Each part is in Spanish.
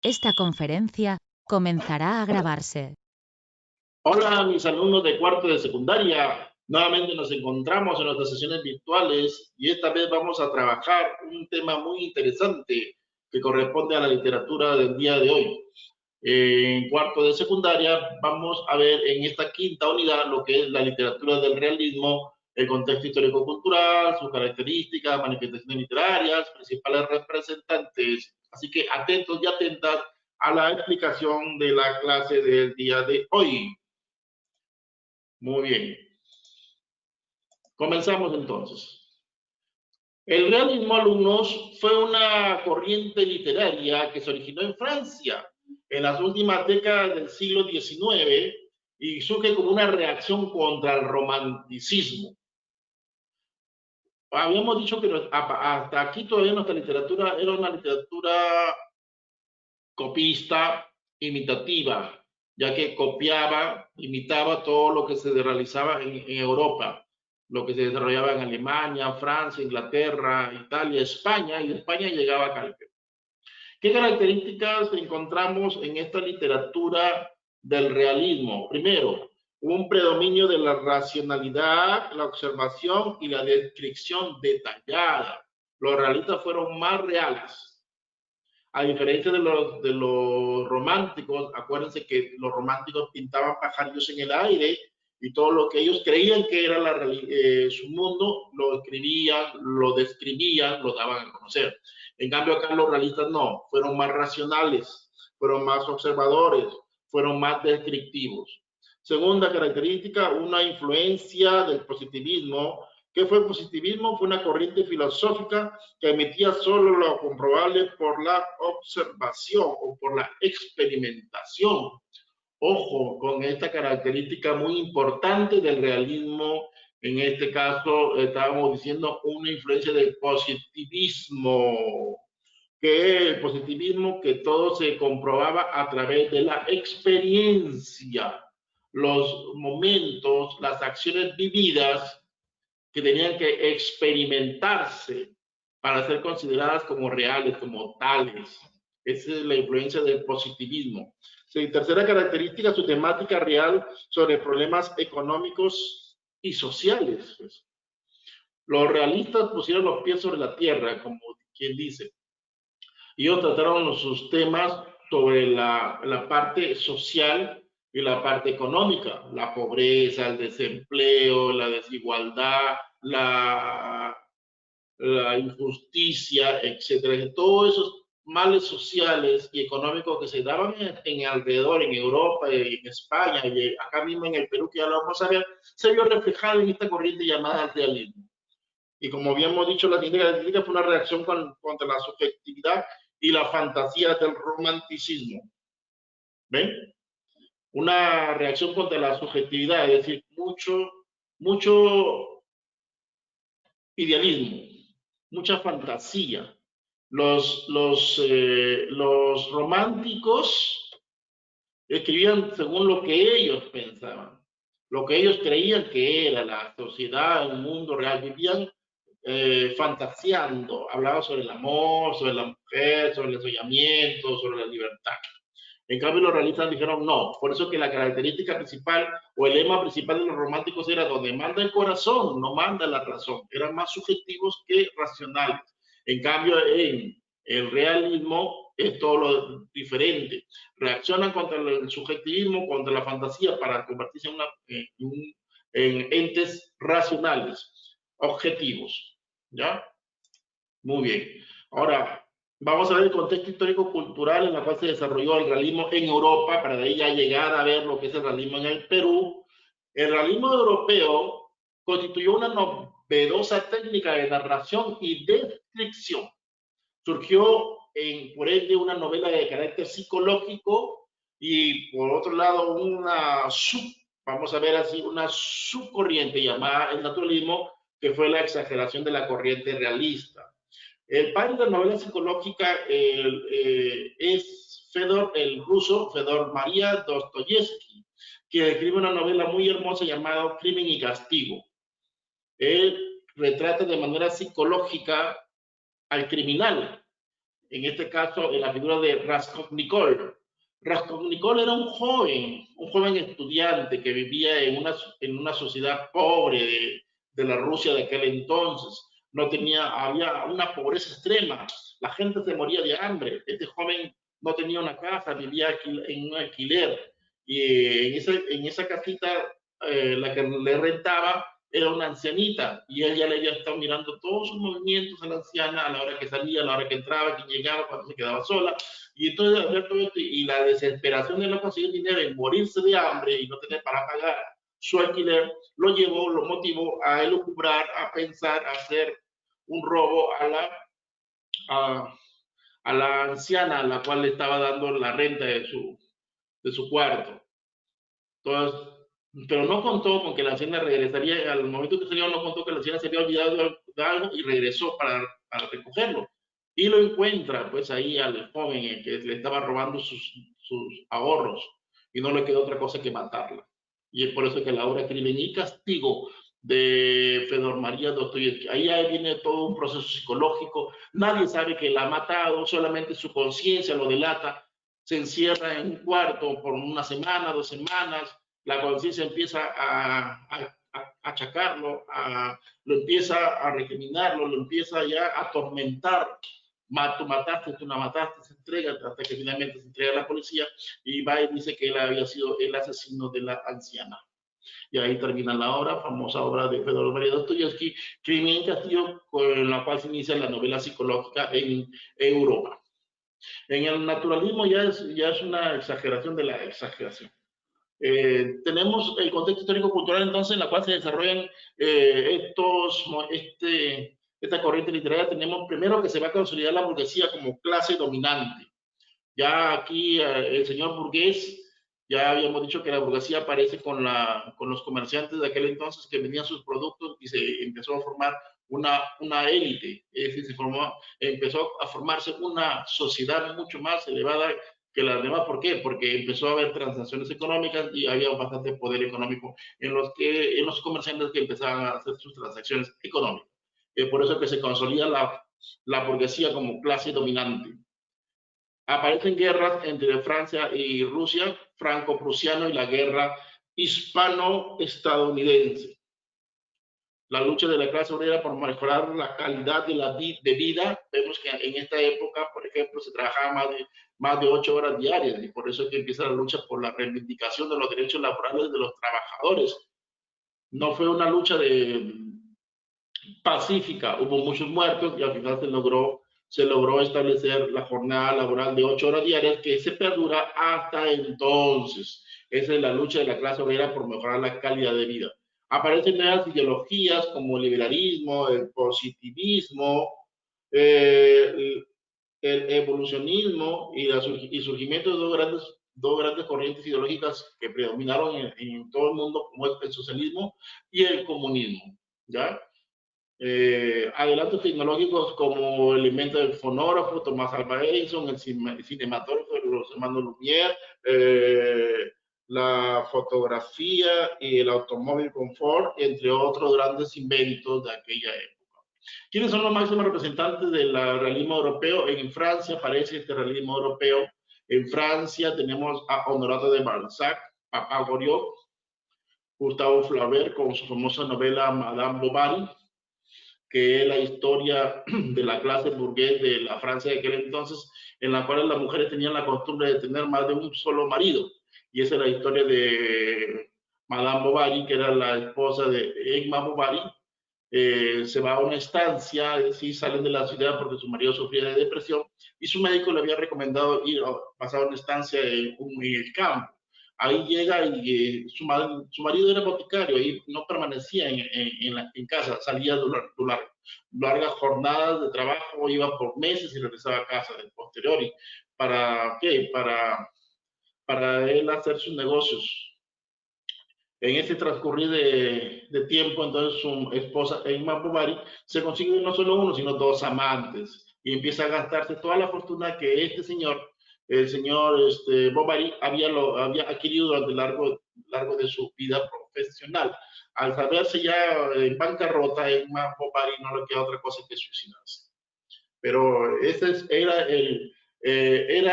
Esta conferencia comenzará a grabarse. Hola, mis alumnos de cuarto de secundaria. Nuevamente nos encontramos en nuestras sesiones virtuales y esta vez vamos a trabajar un tema muy interesante que corresponde a la literatura del día de hoy. En cuarto de secundaria vamos a ver en esta quinta unidad lo que es la literatura del realismo, el contexto histórico-cultural, sus características, manifestaciones literarias, principales representantes. Así que atentos y atentas a la explicación de la clase del día de hoy. Muy bien. Comenzamos entonces. El realismo, alumnos, fue una corriente literaria que se originó en Francia en las últimas décadas del siglo XIX y surge como una reacción contra el romanticismo. Habíamos dicho que hasta aquí todavía nuestra literatura era una literatura copista, imitativa, ya que copiaba, imitaba todo lo que se realizaba en Europa, lo que se desarrollaba en Alemania, Francia, Inglaterra, Italia, España, y de España llegaba acá. ¿Qué características encontramos en esta literatura del realismo? Primero, un predominio de la racionalidad, la observación y la descripción detallada. Los realistas fueron más reales. A diferencia de los románticos, acuérdense que los románticos pintaban pajarillos en el aire y todo lo que ellos creían que era su mundo, lo escribían, lo describían, lo daban a conocer. En cambio acá los realistas no, fueron más racionales, fueron más observadores, fueron más descriptivos. Segunda característica, una influencia del positivismo. ¿Qué fue el positivismo? Fue una corriente filosófica que emitía solo lo comprobable por la observación o por la experimentación. Ojo con esta característica muy importante del realismo. En este caso, estábamos diciendo una influencia del positivismo, que es el positivismo que todo se comprobaba a través de la experiencia, los momentos, las acciones vividas que tenían que experimentarse para ser consideradas como reales, como tales. Esa es la influencia del positivismo. Sí, tercera característica, su temática real sobre problemas económicos y sociales. Pues. Los realistas pusieron los pies sobre la tierra, como quien dice. Ellos trataron sus temas sobre la parte social y la parte económica, la pobreza, el desempleo, la desigualdad, la injusticia, etcétera. Todos esos males sociales y económicos que se daban en alrededor, en Europa, en España y acá mismo en el Perú, que ya lo vamos a ver, se vio reflejado en esta corriente llamada realismo. Y como habíamos dicho, la siguiente característica fue una reacción contra la subjetividad y la fantasía del romanticismo. ¿Ven? Una reacción contra la subjetividad, es decir, mucho idealismo, mucha fantasía. Los románticos escribían según lo que ellos pensaban, lo que ellos creían que era la sociedad, el mundo real. Vivían fantaseando, hablaban sobre el amor, sobre la mujer, sobre el soñamiento, sobre la libertad. En cambio, los realistas dijeron no. Por eso que la característica principal o el lema principal de los románticos era donde manda el corazón, no manda la razón. Eran más subjetivos que racionales. En cambio, en el realismo es todo lo diferente. Reaccionan contra el subjetivismo, contra la fantasía para convertirse en entes racionales, objetivos. ¿Ya? Muy bien. Ahora, vamos a ver el contexto histórico-cultural en el cual se desarrolló el realismo en Europa, para de ahí ya llegar a ver lo que es el realismo en el Perú. El realismo europeo constituyó una novedosa técnica de narración y descripción. Surgió por ende una novela de carácter psicológico y por otro lado vamos a ver así, una subcorriente llamada el naturalismo, que fue la exageración de la corriente realista. El padre de la novela psicológica es el ruso Fedor María Dostoyevsky, que escribe una novela muy hermosa llamada Crimen y Castigo. Él retrata de manera psicológica al criminal en este caso en la figura de Raskolnikov. Raskolnikov era un joven estudiante que vivía en una sociedad pobre de la Rusia de aquel entonces. No tenía, había una pobreza extrema, la gente se moría de hambre. Este joven no tenía una casa, vivía en un alquiler. Y en esa casita, la que le rentaba, era una ancianita y ella le había estado mirando todos sus movimientos a la anciana, a la hora que salía, a la hora que entraba, que llegaba, cuando se quedaba sola. Y entonces, hacer todo esto y la desesperación de no conseguir dinero y morirse de hambre y no tener para pagar su alquiler, lo motivó a elucubrar, a pensar, a hacer un robo a, a la anciana a la cual le estaba dando la renta de su cuarto. Entonces, pero no contó con que la anciana regresaría, al momento que salió no contó que la anciana se había olvidado de algo y regresó para recogerlo. Y lo encuentra pues ahí al joven que le estaba robando sus ahorros y no le quedó otra cosa que matarla. Y es por eso que la obra Crimen y Castigo de Fedor María Dostoyevsky, ahí viene todo un proceso psicológico, nadie sabe que la ha matado, solamente su conciencia lo delata, se encierra en un cuarto por una semana, 2 semanas, la conciencia empieza a achacarlo, lo empieza a recriminarlo, lo empieza ya a atormentar. Tú mataste, tú no mataste, se entrega hasta que finalmente se entrega a la policía y va y dice que él había sido el asesino de la anciana. Y ahí termina la obra, famosa obra de Fedor María Dostoyevsky, Crimen y Castigo, con la cual se inicia la novela psicológica en Europa. En el naturalismo ya es una exageración de la exageración. Tenemos el contexto histórico-cultural entonces en la cual se desarrollan esta corriente literaria. Tenemos primero que se va a consolidar la burguesía como clase dominante. Ya aquí el señor burgués, ya habíamos dicho que la burguesía aparece con los comerciantes de aquel entonces que vendían sus productos y se empezó a formar una élite, es decir, empezó a formarse una sociedad mucho más elevada que las demás. ¿Por qué? Porque empezó a haber transacciones económicas y había bastante poder económico en los comerciantes que empezaban a hacer sus transacciones económicas. Por eso que se consolida la burguesía como clase dominante. Aparecen guerras entre Francia y Rusia, franco-prusiano y la guerra hispano-estadounidense. La lucha de la clase obrera por mejorar la calidad de vida. Vemos que en esta época, por ejemplo, se trabajaba más de 8 horas diarias y por eso es que empieza la lucha por la reivindicación de los derechos laborales de los trabajadores. No fue una lucha pacífica, hubo muchos muertos y al final se logró establecer la jornada laboral de 8 horas diarias que se perdura hasta entonces. Esa es la lucha de la clase obrera por mejorar la calidad de vida. Aparecen nuevas ideologías como el liberalismo, el positivismo, el evolucionismo y surgimiento de dos grandes corrientes ideológicas que predominaron en todo el mundo, como el socialismo y el comunismo. ¿Ya? Adelantos tecnológicos como el invento del fonógrafo, Thomas Alva Edison, el cinematógrafo de los hermanos Lumière, la fotografía y el automóvil confort, entre otros grandes inventos de aquella época. ¿Quiénes son los máximos representantes del realismo europeo? En Francia aparece este realismo europeo. En Francia tenemos a Honoré de Balzac, Papa Goriot, Gustave Flaubert con su famosa novela Madame Bovary, que es la historia de la clase burgués de la Francia de aquel entonces, en la cual las mujeres tenían la costumbre de tener más de un solo marido. Y esa es la historia de Madame Bovary, que era la esposa de Emma Bovary. Se va a una estancia, sí, salen de la ciudad porque su marido sufría de depresión y su médico le había recomendado ir a pasar una estancia en el campo. Ahí llega y su marido era boticario y no permanecía en casa, salía de largas jornadas de trabajo, iba por meses y regresaba a casa de posteriori. ¿Para qué? Para él hacer sus negocios. En ese transcurrir de tiempo, entonces su esposa Emma Bovary se consigue no solo uno, sino dos amantes y empieza a gastarse toda la fortuna que el señor Bovary había adquirido durante el largo de su vida profesional. Al saberse ya en bancarrota, Emma Bovary no le queda otra cosa que suicidarse. pero era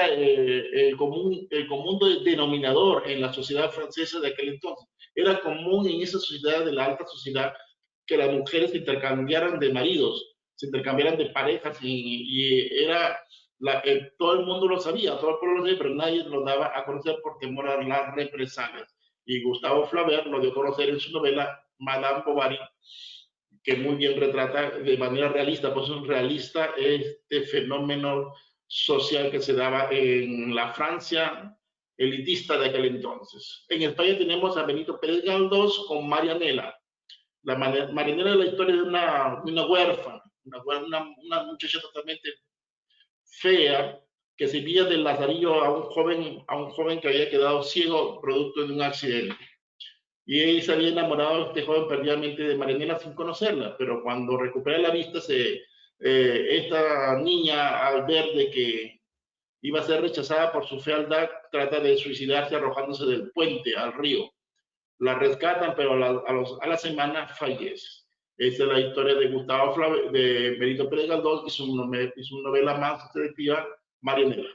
el común denominador en la sociedad francesa de aquel entonces. Era común en esa sociedad de la alta sociedad que las mujeres se intercambiaran de maridos, se intercambiaran de parejas y era todo el mundo lo sabía, todo el pueblo lo sabía, pero nadie lo daba a conocer por temor a las represalias. Y Gustave Flaubert lo dio a conocer en su novela Madame Bovary, que muy bien retrata de manera realista, pues es realista este fenómeno social que se daba en la Francia elitista de aquel entonces. En España tenemos a Benito Pérez Galdós con Marianela. Marianela es la historia de una huérfana, una muchacha totalmente fea que servía del lazarillo a un joven que había quedado ciego producto de un accidente. Y él se había enamorado de este joven perdidamente de Marianela sin conocerla, pero cuando recupera la vista, esta niña, al ver de que iba a ser rechazada por su fealdad, trata de suicidarse arrojándose del puente al río. La rescatan, pero a la semana fallece. Esa es la historia de Gustavo Flaubert, de Benito Pérez Galdós y su novela más selectiva, Marianela.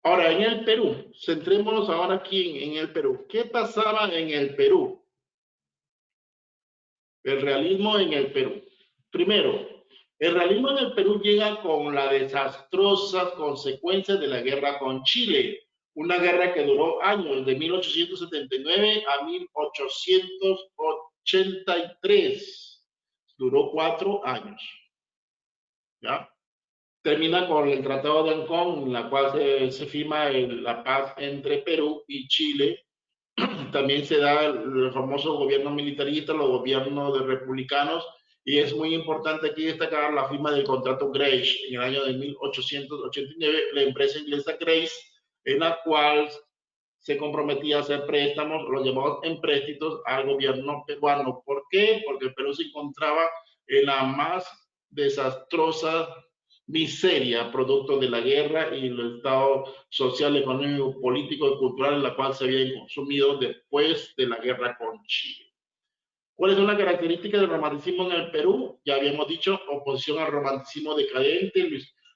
Ahora, en el Perú, centrémonos ahora aquí en el Perú. ¿Qué pasaba en el Perú? El realismo en el Perú. Primero, el realismo en el Perú llega con las desastrosas consecuencias de la guerra con Chile, una guerra que duró años, de 1879 a 1883. Duró 4 años. ¿Ya? Termina con el Tratado de Ancón, en la cual se firma la paz entre Perú y Chile. También se da el famoso gobierno militarista, los gobiernos de republicanos, y es muy importante aquí destacar la firma del contrato Grace en el año de 1889, la empresa inglesa Grace, en la cual se comprometía a hacer préstamos, los llamados empréstitos, al gobierno peruano. ¿Por qué? Porque el Perú se encontraba en la más desastrosa miseria producto de la guerra y el estado social, económico, político y cultural en la cual se había consumido después de la guerra con Chile. ¿Cuáles son las características del romanticismo en el Perú? Ya habíamos dicho, oposición al romanticismo decadente.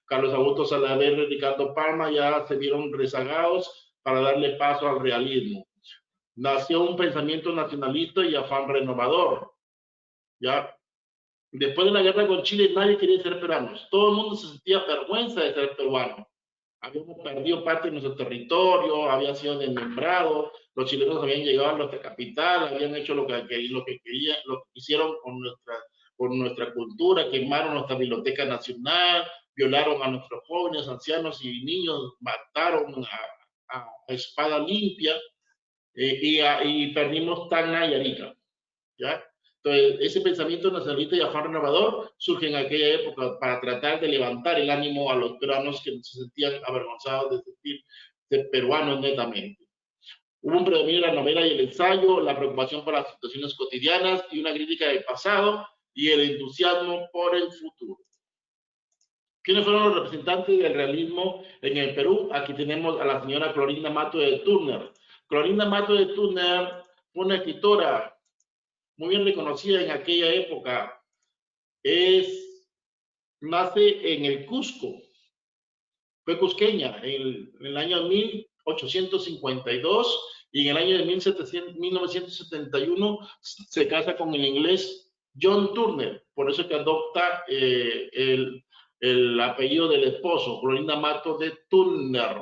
Carlos Augusto Salaverry, Ricardo Palma ya se vieron rezagados para darle paso al realismo. Nació un pensamiento nacionalista y afán renovador. Ya después de la guerra con Chile, nadie quería ser peruanos. Todo el mundo se sentía vergüenza de ser peruano. Habíamos perdido parte de nuestro territorio, había sido desmembrado, los chilenos habían llegado a nuestra capital, habían hecho lo que querían, lo que quisieron con nuestra cultura, quemaron nuestra biblioteca nacional, violaron a nuestros jóvenes, ancianos y niños, mataron a espada limpia y perdimos Tacna y Arica. ¿Ya? Entonces, ese pensamiento nacionalista y afán renovador surge en aquella época para tratar de levantar el ánimo a los peruanos que se sentían avergonzados de sentirse peruanos netamente. Hubo un predominio de la novela y el ensayo, la preocupación por las situaciones cotidianas y una crítica del pasado y el entusiasmo por el futuro. ¿Quiénes fueron los representantes del realismo en el Perú? Aquí tenemos a la señora Clorinda Mato de Turner. Clorinda Mato de Turner fue una escritora muy bien reconocida en aquella época. Nace en el Cusco, fue cusqueña en el año 1852 y en el año de 1971 se casa con el inglés John Turner, por eso que adopta el apellido del esposo, Clorinda Mato de Turner,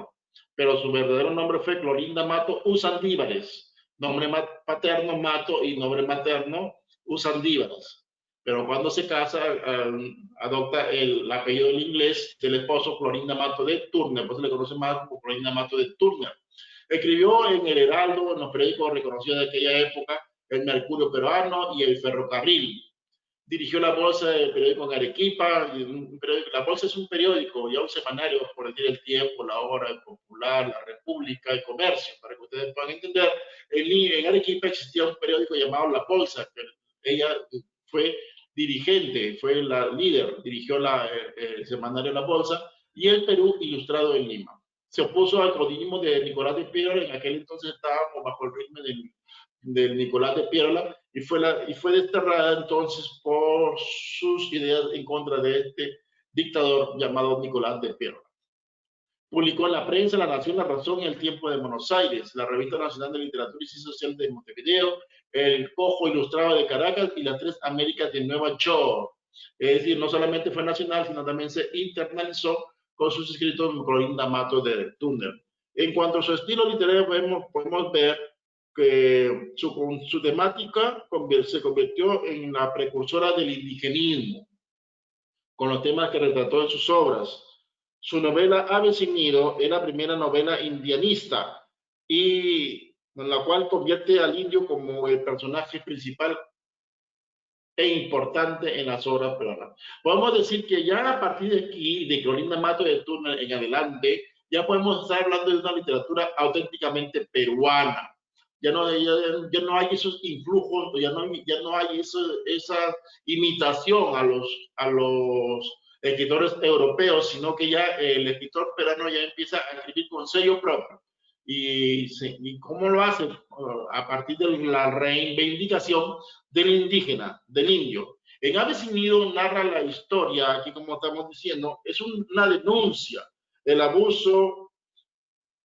pero su verdadero nombre fue Clorinda Mato Usandívares, nombre paterno Mato y nombre materno Usandívares. Pero cuando se casa, adopta el apellido del inglés del esposo, Clorinda Mato de Turner, pues se le conoce más como Clorinda Mato de Turner. Escribió en El Heraldo, en los periódicos reconocidos de aquella época, El Mercurio Peruano y El Ferrocarril. Dirigió La Bolsa, del periódico en Arequipa. La Bolsa es un periódico, ya un semanario, por decir El Tiempo, La Hora, El Popular, La República, El Comercio, para que ustedes puedan entender. En Arequipa existía un periódico llamado La Bolsa, que ella fue dirigente, fue la líder, dirigió el semanario La Bolsa, y El Perú Ilustrado en Lima. Se opuso al caudillismo de Nicolás de Piérola, en aquel entonces estábamos bajo el ritmo del Nicolás de Piérola, y fue desterrada entonces por sus ideas en contra de dictador llamado Nicolás de Perón. Publicó en la prensa La Nación, La Razón y El Tiempo de Buenos Aires, la Revista Nacional de Literatura y Ciencias Sociales de Montevideo, El Cojo Ilustrado de Caracas y las Tres Américas de Nueva York. Es decir, no solamente fue nacional, sino también se internalizó con sus escritos Clorinda Mato de Turner. En cuanto a su estilo literario, podemos ver que su temática se convirtió en la precursora del indigenismo, con los temas que retrató en sus obras. Su novela Ave sin nido es la primera novela indianista y en la cual convierte al indio como el personaje principal e importante en las obras peruanas. Podemos decir que ya a partir de aquí, de Clorinda Mato de Turner en adelante, ya podemos estar hablando de una literatura auténticamente peruana. Ya no hay esos influjos, ya no hay esa imitación a los escritores europeos, sino que ya el escritor peruano ya empieza a escribir con sello propio. ¿Y cómo lo hace? A partir de la reivindicación del indígena, del indio. En Ave sin nido narra la historia, aquí como estamos diciendo, es una denuncia del abuso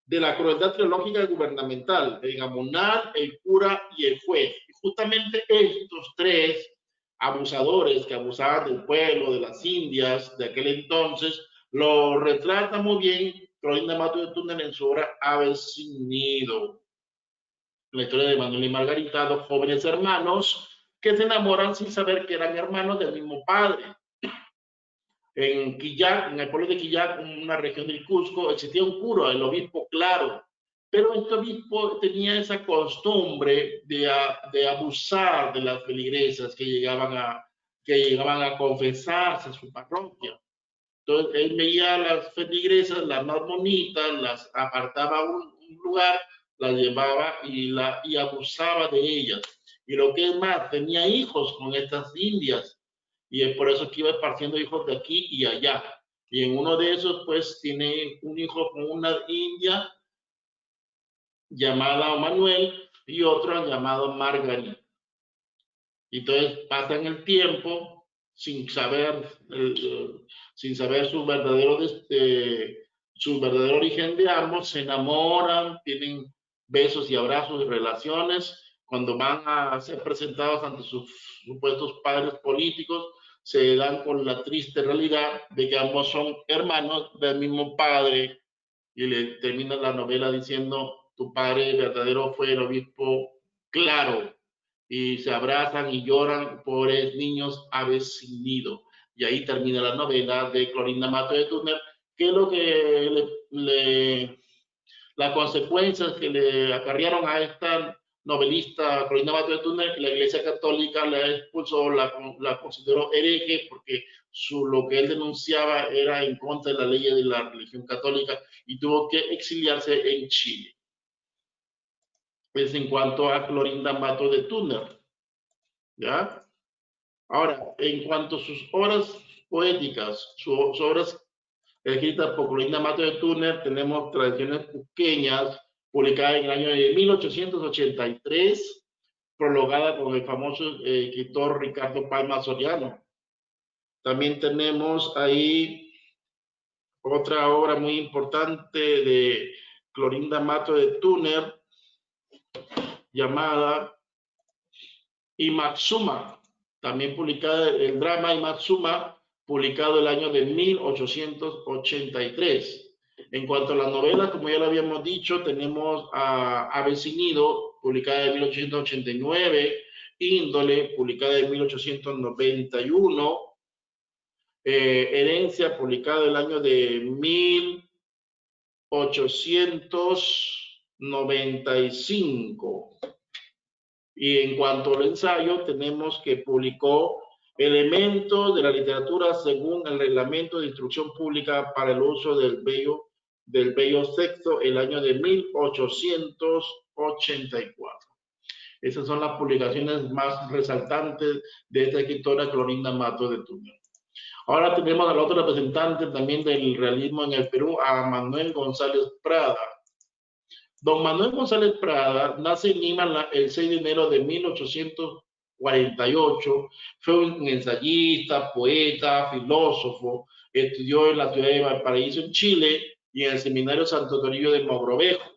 de la crueldad teológica gubernamental en Amunal, el cura y el juez. Y justamente estos tres abusadores que abusaban del pueblo, de las indias de aquel entonces, lo retrata muy bien Clorinda Mato de Turner en su obra Ave sin nido. La historia de Manuel y Margarita, dos jóvenes hermanos que se enamoran sin saber que eran hermanos del mismo padre. En Quillac, en el pueblo de Quillac, una región del Cusco, existía un cura, el obispo Claro, pero este obispo tenía esa costumbre de abusar de las feligresas que llegaban a confesarse a su parroquia. Entonces él veía a las feligresas, las más bonitas, las apartaba a un lugar, las llevaba y abusaba de ellas. Y lo que es más, tenía hijos con estas indias. Y es por eso que iba esparciendo hijos de aquí y allá. Y en uno de esos, pues, tiene un hijo con una india llamada Manuel y otro llamado Margarita. Y entonces pasan el tiempo sin saber su verdadero origen de ambos, se enamoran, tienen besos y abrazos y relaciones. Cuando van a ser presentados ante sus supuestos padres políticos, se dan con la triste realidad de que ambos son hermanos del mismo padre y le termina la novela diciendo: tu padre verdadero fue el obispo Claro, y se abrazan y lloran, pobres niños, aves sin nido. Y ahí termina la novela de Clorinda Mato de Turner, que es lo que las consecuencias que le acarrearon a esta novelista Clorinda Mato de Turner, la Iglesia Católica la expulsó, la consideró hereje porque lo que él denunciaba era en contra de la ley de la religión católica y tuvo que exiliarse en Chile. Es en cuanto a Clorinda Mato de Turner. ¿Ya? Ahora, en cuanto a sus obras poéticas, sus obras escritas por Clorinda Mato de Turner, tenemos Tradiciones Cusqueñas, publicada en el año de 1883, prologada con el famoso escritor Ricardo Palma Soriano. También tenemos ahí otra obra muy importante de Clorinda Mato de Turner, llamada Imaxuma, también publicada el drama Imaxuma, publicado el año de 1883. En cuanto a las novelas, como ya lo habíamos dicho, tenemos a Ave sin nido, publicada en 1889, Índole, publicada en 1891, Herencia, publicada el año de 1895. Y en cuanto al ensayo, tenemos que publicó Elementos de la literatura según el Reglamento de Instrucción Pública para el uso del bello sexto, el año de 1884. Esas son las publicaciones más resaltantes de esta escritora Clorinda Mato de Turner. Ahora tenemos al otro representante también del realismo en el Perú, a Manuel González Prada. Don Manuel González Prada nace en Lima el 6 de enero de 1848. Fue un ensayista, poeta, filósofo, estudió en la ciudad de Valparaíso, en Chile, y en el Seminario Santo Toribio de Mogrovejo.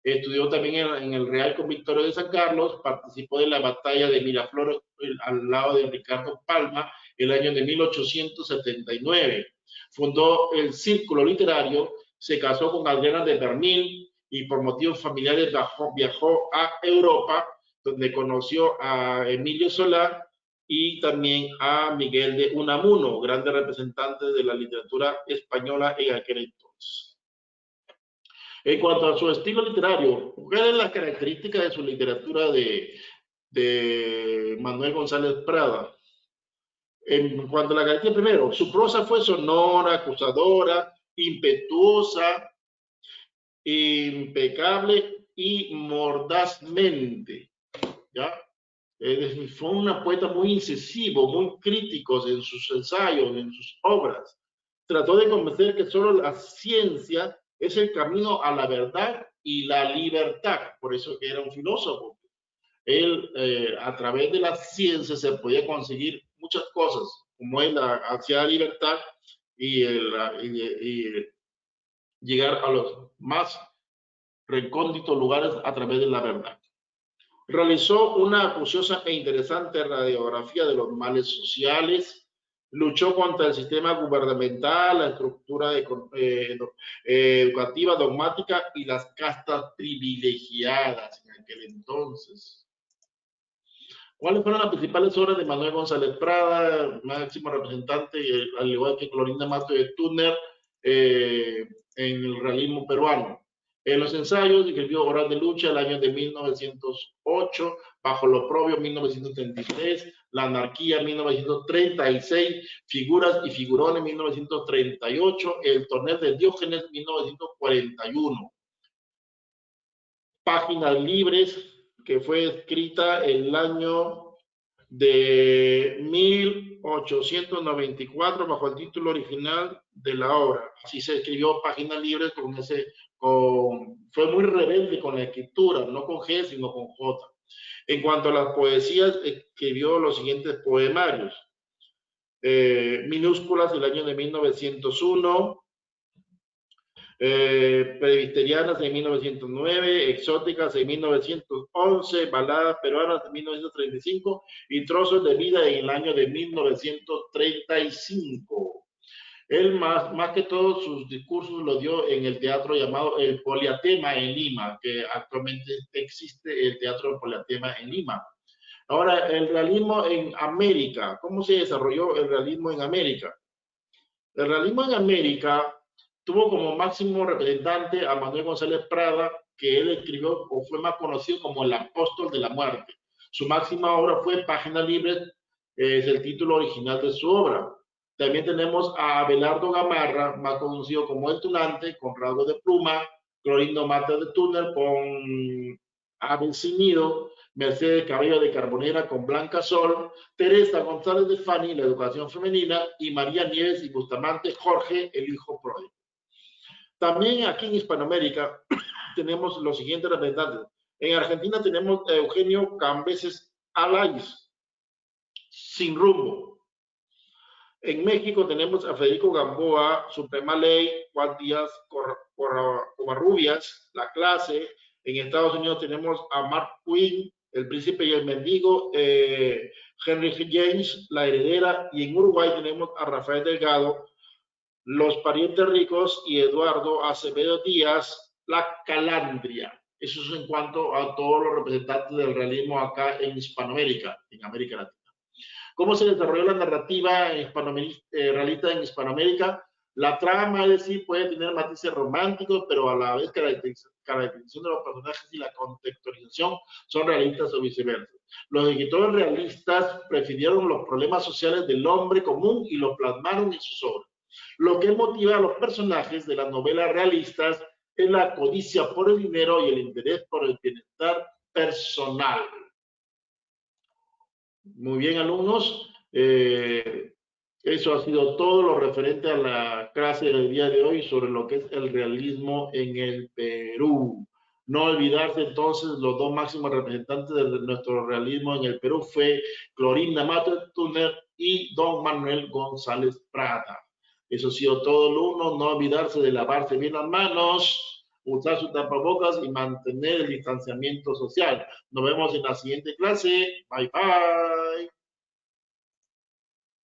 Estudió también en el Real Convictorio de San Carlos, participó de la batalla de Miraflores al lado de Ricardo Palma el año de 1879. Fundó el Círculo Literario, se casó con Adriana de Bernil y por motivos familiares viajó a Europa, donde conoció a Emilio Solá y también a Miguel de Unamuno, grandes representantes de la literatura española en aquel entonces. En cuanto a su estilo literario, ¿cuál es la característica de su literatura de Manuel González Prada? En cuanto a la característica, primero, su prosa fue sonora, acusadora, impetuosa, impecable y mordazmente, ¿ya? Fue una poeta muy incisivo, muy crítico en sus ensayos, en sus obras. Trató de convencer que solo la ciencia es el camino a la verdad y la libertad. Por eso que era un filósofo. Él, a través de la ciencia, se podía conseguir muchas cosas, como él hacia la libertad y llegar a los más recónditos lugares a través de la verdad. Realizó una acuciosa e interesante radiografía de los males sociales, luchó contra el sistema gubernamental, la estructura educativa dogmática y las castas privilegiadas en aquel entonces. ¿Cuáles fueron las principales obras de Manuel González Prada, máximo representante, al igual que Clorinda Mato de Túner, en el realismo peruano? En los ensayos escribió Horas de Lucha el año de 1908, Bajo lo Oprobio 1933, La Anarquía 1936, Figuras y Figurones 1938, El Torneo de Diógenes 1941. Páginas Libres, que fue escrita en el año de 1894 bajo el título original de la obra. Así se escribió Páginas Libres fue muy rebelde con la escritura, no con G, sino con J. En cuanto a las poesías, escribió los siguientes poemarios. Minúsculas del año de 1901, Presbiterianas en 1909, Exóticas en 1911, Baladas peruanas en 1935 y Trozos de vida en el año de 1935. Él más que todos sus discursos lo dio en el teatro llamado el Poliatema en Lima, que actualmente existe el teatro Poliatema en Lima. Ahora, el realismo en América. ¿Cómo se desarrolló el realismo en América? El realismo en América tuvo como máximo representante a Manuel González Prada, que él escribió o fue más conocido como el apóstol de la muerte. Su máxima obra fue Páginas Libres, es el título original de su obra. También tenemos a Abelardo Gamarra, más conocido como El Tunante, con rasgos de pluma, Clorindo Mata de Túnel, con Ave sin nido, Mercedes Cabello de Carbonera con Blanca Sol, Teresa González de Fanny, La educación femenina, y María Nieves y Bustamante, Jorge, el hijo pródigo. También aquí en Hispanoamérica tenemos los siguientes representantes. En Argentina tenemos a Eugenio Cambeses Alaiz, Sin rumbo. En México tenemos a Federico Gamboa, Suprema Ley, Juan Díaz Covarrubias, La clase. En Estados Unidos tenemos a Mark Twain, El príncipe y el mendigo, Henry James, La heredera, y en Uruguay tenemos a Rafael Delgado, Los parientes ricos, y Eduardo Acevedo Díaz, La calandria. Eso es en cuanto a todos los representantes del realismo acá en Hispanoamérica, en América Latina. ¿Cómo se desarrolló la narrativa realista en Hispanoamérica? La trama, es decir, puede tener matices románticos, pero a la vez caracterización de los personajes y la contextualización son realistas o viceversa. Los escritores realistas prefirieron los problemas sociales del hombre común y los plasmaron en sus obras. Lo que motiva a los personajes de las novelas realistas es la codicia por el dinero y el interés por el bienestar personal. Muy bien, alumnos. Eso ha sido todo lo referente a la clase del día de hoy sobre lo que es el realismo en el Perú. No olvidarse entonces, los dos máximos representantes de nuestro realismo en el Perú fue Clorinda Mato de Túnez y don Manuel González Prada. Eso ha sido todo el uno. No olvidarse de lavarse bien las manos, usar su tapabocas y mantener el distanciamiento social. Nos vemos en la siguiente clase. Bye, bye.